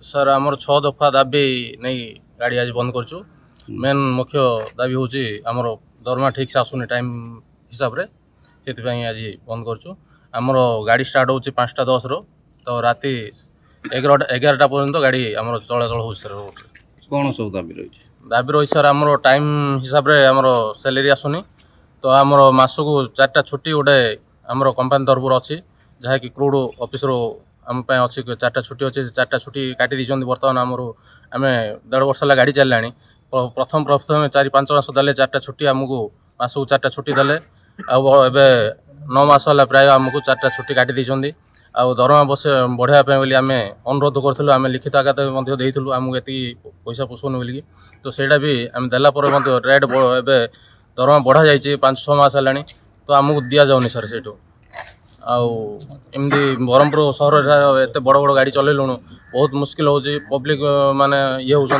Sir आमर 6 दफा दाबी नहीं गाड़ी आज बंद करछु। मेन मुख्य दाबी होची आमर दरमा ठीक से आसुनी टाइम हिसाब रे सेति आज बंद करछु। आमर गाड़ी स्टार्ट होची 5:10 रो तो राति 11टा पर्यंत गाड़ी आमर चलाचल हो सर। कौन सब दाबी रही सर आमर टाइम हिसाब रे आमर सैलरी आसुनी तो आमर मासकू 4टा छुट्टी गोटे आमर कंपनी तरफ अच्छी जहाँकि क्रूड ऑफिस रो आम अच्छी 4टा छुट्टी अच्छे 4टा छुट्टी काटी दी बर्तमान आमर आम 1.5 वर्ष है गाड़ी चलला प्रथम 4-5 मास दे 4टा छुट्टी आमको मासकू 4टा छुट्टी दे आबे 9 मास है प्राय आमको 4टा छुट्टी काटी दी आउ दरमा बस बढ़ाई बोली आम अनुरोध करूँ आम लिखित आकात देलु आमको ये पैसा पोषण बोलिकी तो सहीटा भी आम देलापर रेट ए दरमा बढ़ा जाइए 5-6 मास है तो आमको दि जाऊनी सर से आमती ब्रह्मपुर सहर एत बड़ बड़ गाड़ी चलैलुणु बहुत मुस्किल हो पब्लिक माने ये होती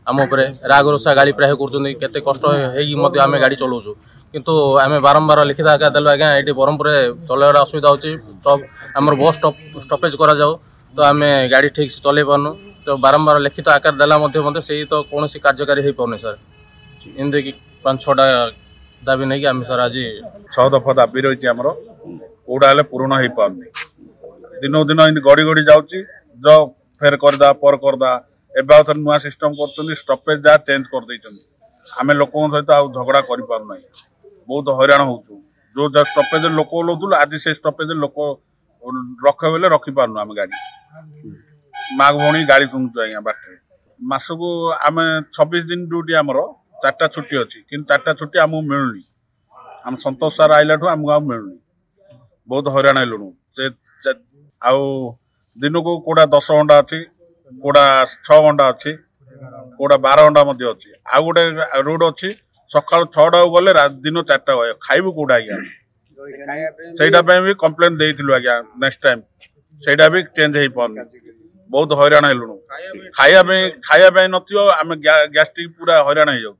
आम उपर राग रोषा गाड़ी प्राय करते कष्ट होमें गाड़ी चलाऊँ किंतु आम बारंबार लिखित आकार देलु आज्ञा ये ब्रह्मपुर चलवा असुविधा हो आमर बस स्टपेज करा जाओ तो आम गाड़ी ठीक से चल पार्नु तो बारंबार लिखित आकार देला से तो कौन कार्यकारी हो पाने सर एमती 5-6टा दाबी नहीं आम सर आज 6 दफा दाबी रही आमर कौड़ा हेल्ले पूरण हो पारे दिन दिन इन गड़ी गड़ी जाऊँगी जो फेर करदा पर करदा एवं नुआ सिस्टम कर स्टपेज जहाँ चेंज कर आम लोक सहित आ झगड़ा कर बहुत हईराण हो जो स्टपेज लोक ओह्लौलु आज से स्टपेज लोक रखे बेले रखी पार्नु आम गाड़ी माँ भौणी गाड़ी शुणुचु आज्ञा बाटे मासकू आम 26 दिन ड्यूटी आमर 4टा छुट्टी अच्छी कि 4टा छुट्टी आमको मिलूनी आम संतोष सार आइला आमको आ मिलूनी बहुत हईराण हेलुणु से दिन को कौड़ा 10 घंटा अच्छी कौड़ा 6 घंटा अच्छी कौड़ा 12 घंटा अच्छी आउ गोटे रोड अच्छी सका 6टा गले दिन 4टा हुए खाइबू कौड़ा आज्ञा सहीटा भी कम्प्लेन देइथिलु आज्ञा नेक्स्ट टाइम सहीटा भी चेंज हो पानी बहुत हईराण हेलुणु खाइबा नथियो आम गैस्ट्रिक पूरा हईराण हो जाउ।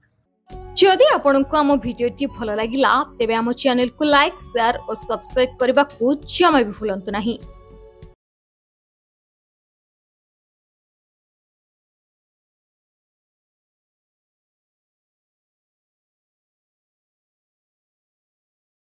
जदि आपंक आम भिडी भल लगा तेब आम चैनल को लाइक शेयर और सब्सक्राइब करने को जमा भी भूलु नहीं।